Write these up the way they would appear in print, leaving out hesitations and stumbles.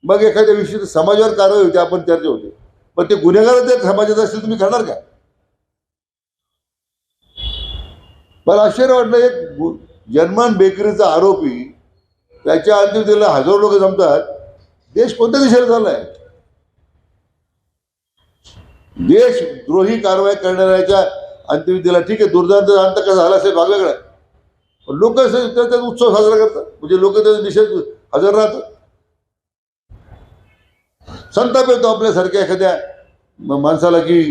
मग एखाद्या विशिष्ट समाजावर कारवाई होते, आपण चर्चा होते. पण ते गुन्हेगार जर समाजात असतील तुम्ही करणार का? मला आश्चर्य वाटलं, एक जर्मन बेकरीचा आरोपी, त्याच्या अंत्यविधीला हजारो लोक जमतात. देश कोणत्या दिशेला चाललाय? देशद्रोही कारवाई करणाऱ्याच्या अंत्यविधीला ठीक आहे, दुर्दैवाचा अंत कसा झाला असेल भाग वेगळा, पण लोक त्याचा उत्सव साजरा करतात, म्हणजे लोक त्याच्या दिशेत हजर राहतात. संताप येतो आपल्यासारख्या एखाद्या माणसाला की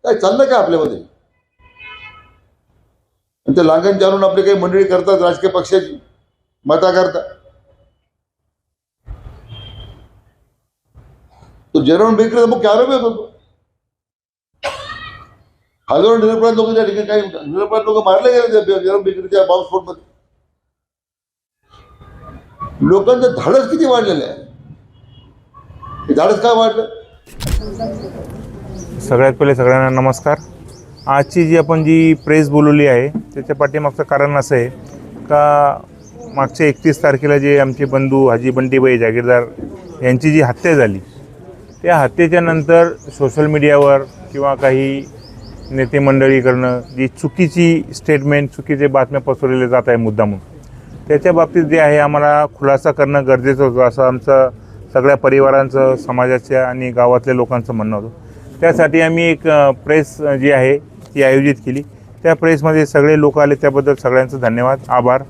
काय चाललं का आपल्यामध्ये. आणि ते लागण जाणून आपली काही मंडळी करतात राजकीय पक्षाची मता करता. तो जर्मन बेकरीचा मुख्य आरोपी होतो. हजारो निरपराध लोक त्या ठिकाणी, काही निरपराध लोक मारले गेले त्या जर्मन बेकरीच्या बॉम्बस्फोटमध्ये. लोकांचं धाडस किती वाढलेलं आहे. हे धाडस काय वाढलं? सगळ्यात पहिले सगळ्यांना नमस्कार. आजची जी आपण जी प्रेस बोलवली आहे त्याच्या पाठीमागचं कारण असं आहे का मागच्या 31 तारखेला जे आमचे बंधू हाजी बंटीभाई जागीरदार यांची जी हत्या झाली, त्या हत्येच्या नंतर सोशल मीडियावर किंवा काही नेते मंडळीकडनं जी चुकीची स्टेटमेंट, चुकीचे बातम्या पसरवले जात आहे मुद्दामून, त्याच्या बाबतीत जे आहे आम्हाला खुलासा करणं गरजेचं होतं, असं आमचं सगळ्या परिवारांचं, समाजाच्या आणि गावातल्या लोकांचं म्हणणं होतं. त्यासाठी आम्ही एक प्रेस जी आहे ती आयोजित केली. त्या प्रेसमध्ये सगळे लोक आले, त्याबद्दल सगळ्यांचं धन्यवाद, आभार.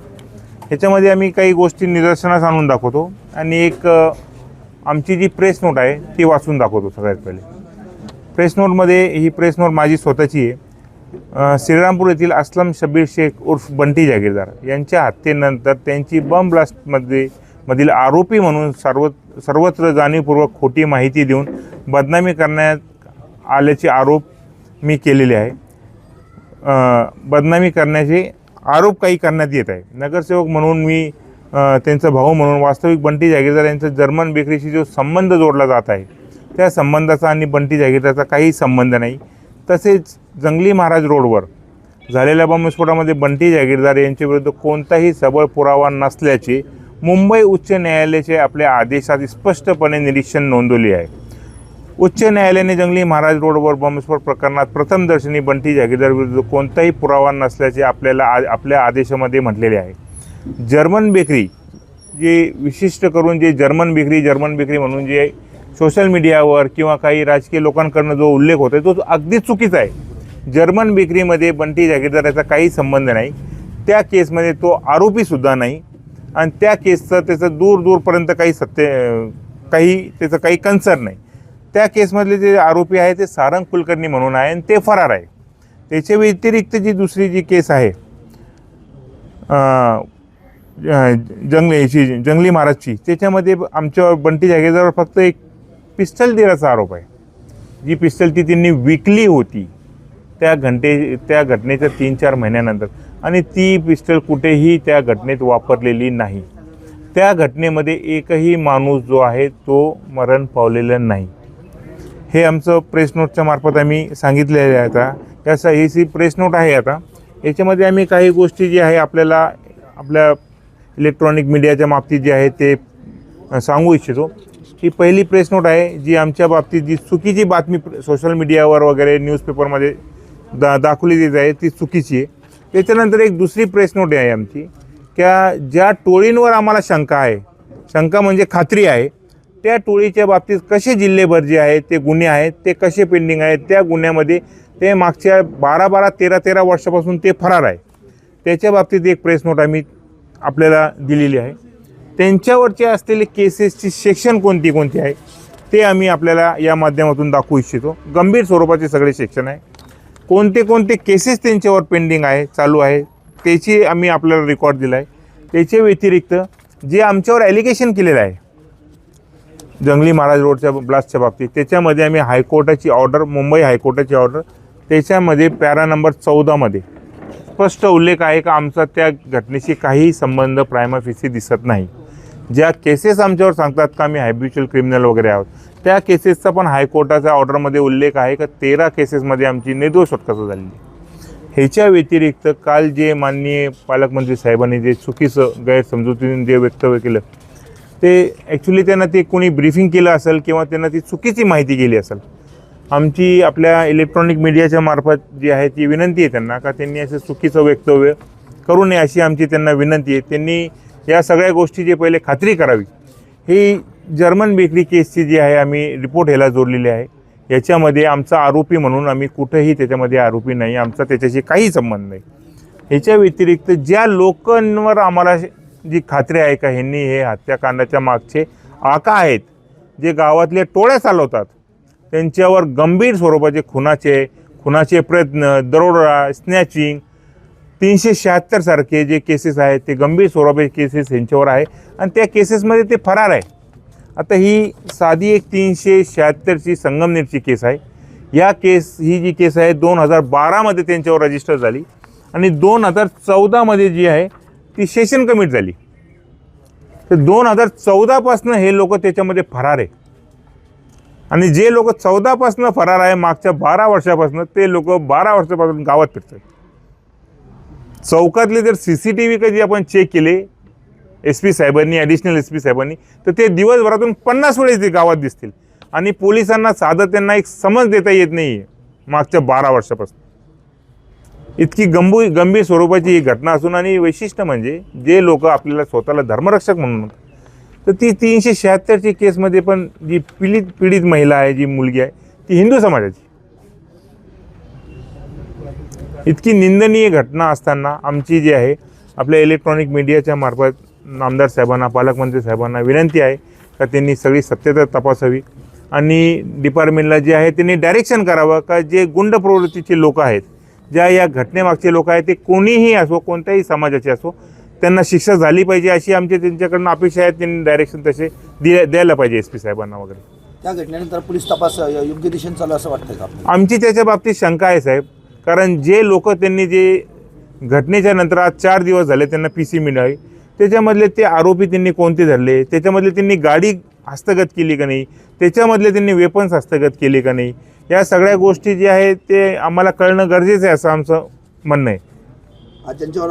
ह्याच्यामध्ये आम्ही काही गोष्टी निदर्शनास आणून दाखवतो आणि एक आमची जी प्रेस नोट आहे ती वाचून दाखवतो. सगळ्यात पहिले प्रेस नोटमध्ये, ही प्रेस नोट माझी स्वतःची आहे. श्रीरामपूर येथील असलम शब्बीर शेख उर्फ बंटी जागीरदार यांच्या हत्येनंतर त्यांची बम ब्लास्टमधील आरोपी म्हणून सर्वत्र जाणीवपूर्वक खोटी माहिती देऊन बदनामी करण्यात आल्याचे आरोप मी केलेले आहे. बदनामी करण्याचे आरोप काही करण्यात येत आहे. नगरसेवक म्हणून मी त्यांचा भाऊ म्हणून वास्तविक बंटी जागीरदार यांचा जर्मन बेकरीशी जो संबंध जोडला जात आहे त्या संबंधाचा आणि बंटी जागीरदारचा काही संबंध नाही. तसेच जंगली महाराज रोडवर झालेल्या बॉम्बस्फोटामध्ये बंटी जागीरदार यांच्याविरुद्ध कोणताही सबळ पुरावा नसल्याचे मुंबई उच्च न्यायालयाचे आपल्या आदेशात स्पष्टपणे निरीक्षण नोंदवले आहे. उच्च न्यायालयाने जंगली महाराज रोडवर बॉम्बस्फोट प्रकरणात प्रथमदर्शनी बंटी जागीरदार विरुद्ध कोणताही पुरावा नसल्याचे आपल्या आदेशामध्ये म्हटलेले आहे. जर्मन बेकरी, जे विशिष्ट करून जे जर्मन बेकरी म्हणून जे सोशल मीडियावर किंवा काही राजकीय लोकांकडून जो उल्लेख होतो तो अगदी चुकीचा आहे. जर्मन बेकरीमध्ये बंटी जागीरदार याचा काही संबंध नाही. त्या केसमध्ये तो आरोपीसुद्धा नाही आणि त्या केसचं त्याचं दूरपर्यंत त्याचं काही कन्सर्न नाही. त्या केसमधले जे आरोपी आहे ते सारंग कुलकर्णी म्हणून आहे आणि ते फरार आहे. त्याच्या व्यतिरिक्त जी दुसरी जी केस आहे जंगली महाराजची, त्याच्यामध्ये आमच्यावर बंटी जागीरदारवर फक्त एक पिस्टल देण्याचा आरोप आहे. जी पिस्टल ती त्यांनी विकली होती त्या घटनेच्या 3-4 महिन्यानंतर, आणि ती पिस्टल कुठेही त्या घटनेत वापरलेली नाही. त्या घटनेमध्ये एकही माणूस जो आहे तो मरण पावलेला नाही. हे आमचं प्रेस नोटच्या मार्फत आम्ही सांगितलेलं आहे. आता ही प्रेस नोट आहे. आता याच्यामध्ये आम्ही काही गोष्टी जी आहे आपल्या इलेक्ट्रॉनिक मीडियाच्या बाबतीत जे आहे ते सांगू इच्छितो. ही पहिली प्रेस नोट आहे जी आमच्या बाबतीत जी चुकीची बातमी सोशल मीडियावर वगैरे न्यूजपेपरमध्ये दाखवली देत आहे ती चुकीची आहे. त्याच्यानंतर एक दुसरी प्रेस नोट आहे आमची, ज्या टोळींवर आम्हाला शंका म्हणजे खात्री आहे, त्या टोळीच्या बाबतीत कसे जिल्हेभर जे आहेत ते गुन्हे आहेत ते कसे पेंडिंग आहेत, त्या गुन्ह्यामध्ये ते मागच्या 12-12, 13-13 वर्षापासून ते फरार आहे. त्याच्या बाबतीत एक प्रेस नोट आम्ही आपल्याला दिलेली आहे. त्यांच्यावरचे असलेले केसेसची सेक्शन कोणती आहे ते आम्ही आपल्याला या माध्यमातून दाखवू इच्छितो. गंभीर स्वरूपाचे सगळे सेक्शन आहे. कोणते केसेस त्यांच्यावर पेंडिंग आहे, चालू आहे, त्याची आम्ही आपल्याला रेकॉर्ड दिला आहे. त्याच्या व्यतिरिक्त जे आमच्यावर ॲलिगेशन केलेलं आहे जंगली महाराज रोडच्या ब्लास्टच्या बाबतीत, त्याच्यामध्ये आम्ही हायकोर्टाची ऑर्डर, मुंबई हायकोर्टाची ऑर्डर, त्याच्यामध्ये पॅरा नंबर 14मध्ये स्पष्ट उल्लेख आहे का आमचा त्या घटनेशी काही संबंध प्रायमा फेसी दिसत नाही. ज्या केसेस आमच्यावर सांगतात का आम्ही हॅबिच्युअल क्रिमिनल वगैरे आहोत, त्या केसेसचा पण हायकोर्टाच्या ऑर्डरमध्ये उल्लेख आहे का 13 केसेसमध्ये आमची निर्दोष सुटका झालेली. ह्याच्या व्यतिरिक्त काल जे माननीय पालकमंत्री साहेबांनी जे चुकीचं गैरसमजुतीने जे वक्तव्य केलं ते ॲक्च्युली त्यांना ते कोणी ब्रीफिंग केलं असेल किंवा त्यांना ती चुकीची माहिती गेली असेल. आमची आपल्या इलेक्ट्रॉनिक मीडियाच्या मार्फत जी आहे ती विनंती आहे त्यांना का त्यांनी असं चुकीचं वक्तव्य करू नये अशी आमची त्यांना विनंती आहे. त्यांनी या सगळ्या गोष्टीची पहिले खात्री करावी. ही जर्मन बेकरी केसची जी आहे आम्ही रिपोर्ट ह्याला जोडलेली आहे. याच्यामध्ये आमचा आरोपी म्हणून आम्ही कुठेही त्याच्यामध्ये आरोपी नाही, आमचा त्याच्याशी काही संबंध नाही. ह्याच्या व्यतिरिक्त ज्या लोकांवर आम्हाला जी खात्री आहे का ह्यांनी हे हत्याकांडाच्या मागचे आका आहेत, जे गावातले टोळ्या चालवतात, त्यांच्यावर गंभीर स्वरूपाचे खुनाचे प्रयत्न, दरोडा, स्नॅचिंग, 376 सारखे जे केसेस आहेत ते गंभीर स्वरूपाचे केसेस यांच्यावर आहे आणि त्या केसेसमध्ये ते फरार आहे. आता ही साधी एक 376ची संगमनेरची केस आहे. ही जी केस आहे 2012मध्ये त्यांच्यावर रजिस्टर झाली आणि 2014मध्ये जी आहे ती सेशन कमिट झाली. तर 2014पासून हे लोक त्याच्यामध्ये फरार आहे आणि जे लोक 14पासून फरार आहे मागच्या 12 वर्षापासून ते लोक 12 वर्षापासून गावात फिरतात. चौकातले जर CCTV कधी आपण चेक केले SP साहेबांनी, ॲडिशनल SP साहेबांनी, तर ते दिवसभरातून 50 वेळेस ते गावात दिसतील आणि पोलिसांना साधं त्यांना एक समज देता येत नाही आहे मागच्या 12 वर्षापासून. इतकी गंभीर स्वरूपाची ही घटना असून आणि वैशिष्ट्य म्हणजे जे लोक आपल्याला स्वतःला धर्मरक्षक म्हणून तर ती 376ची केसमध्ये पण जी पीडित महिला आहे, जी मुलगी आहे, ती हिंदू समाजाची. इतकी निंदनीय घटना असताना आमची जी आहे आपल्या इलेक्ट्रॉनिक मीडियाच्या मार्फत आमदार साहेबांना, पालकमंत्री साहेबांना विनंती आहे का त्यांनी सगळी सत्यता तपासावी आणि डिपार्टमेंटला जे आहे त्यांनी डायरेक्शन करावं का जे गुंड प्रवृत्तीचे लोक आहेत, ज्या या घटनेमागचे लोक आहेत, ते कोणीही असो, कोणत्याही समाजाचे असो, त्यांना शिक्षा झाली पाहिजे अशी आमची त्यांच्याकडनं अपेक्षा आहे. त्यांनी डायरेक्शन तसे द्यायला पाहिजे SP साहेबांना वगैरे. त्या घटनेनंतर पोलीस तपास योग्य दिशेने चालू असं वाटतं का? आमची त्याच्या बाबतीत शंका आहे साहेब, कारण जे लोक त्यांनी जे घटनेच्या नंतर आज 4 दिवस झाले त्यांना PC मिळाली, त्याच्यामधले ते आरोपी त्यांनी कोणते धरले, त्याच्यामधले त्यांनी गाडी हस्तगत केली का नाही, त्याच्यामधले त्यांनी वेपन्स हस्तगत केले का नाही, या सगळ्या गोष्टी जे आहेत ते आम्हाला कळणं गरजेचं आहे असं आमचं म्हणणं आहे. त्यांच्यावर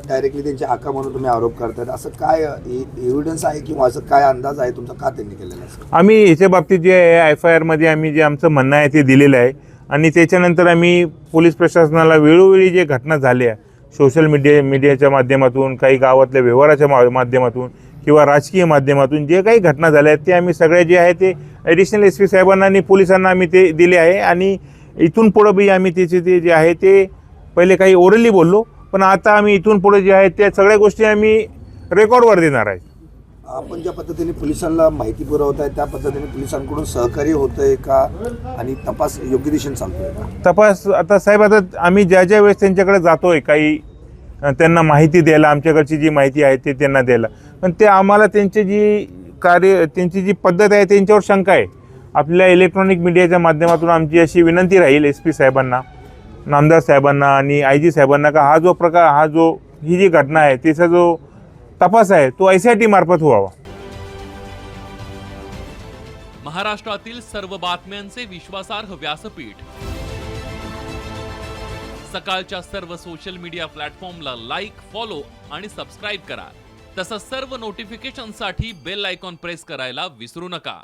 डायरेक्टली त्यांचे आका म्हणून तुम्ही आरोप करतात, असं काय एव्हिडन्स आहे किंवा असं काय अंदाज आहे तुमचा का त्यांनी केलेला आहे? आम्ही ह्याच्या बाबतीत जे आहे FIRमध्ये आम्ही जे आमचं म्हणणं आहे ते दिलेलं आहे आणि त्याच्यानंतर आम्ही पोलीस प्रशासनाला वेळोवेळी जे घटना झाल्या सोशल मीडियाच्या माध्यमातून, काही गावातल्या व्यवहाराच्या माध्यमातून किंवा राजकीय माध्यमातून जे काही घटना झाल्या आहेत ते आम्ही सगळे जे आहे ते ॲडिशनल SP साहेबांना आणि पोलिसांना आम्ही ते दिले आहे आणि इथून पुढं बी आम्ही त्याचे ते जे आहे ते पहिले काही ओरली बोललो, पण आता आम्ही इथून पुढे जे आहे त्या सगळ्या गोष्टी आम्ही रेकॉर्डवर देणार आहे. आपण ज्या पद्धतीने पोलिसांना माहिती पुरवत आहे त्या पद्धतीने पोलिसांकडून सहकार्य होतंय का आणि तपास योग्य दिशेने चालतोय का? तपास आता साहेब, आता आम्ही ज्या वेळेस त्यांच्याकडे जातोय काही त्यांना माहिती द्यायला, आमच्याकडची जी माहिती आहे ते त्यांना द्यायला, पण ते आम्हाला त्यांची जी पद्धत आहे त्यांच्यावर शंका आहे. आपल्या इलेक्ट्रॉनिक मीडियाच्या माध्यमातून आमची अशी विनंती राहील SP साहेबांना, आमदार साहेबांना आणि IG साहेबांना का ही जी घटना आहे तिचा जो तपास आहे तो ICIT मार्फत व्हावा. महाराष्ट्रातील सर्व बातम्यांचे विश्वासार्ह व्यासपीठ, सकाळच्या सर्व सोशल मीडिया प्लॅटफॉर्मला लाईक, फॉलो आणि सबस्क्राईब करा. तसंच सर्व नोटिफिकेशनसाठी बेल आयकॉन प्रेस करायला विसरू नका.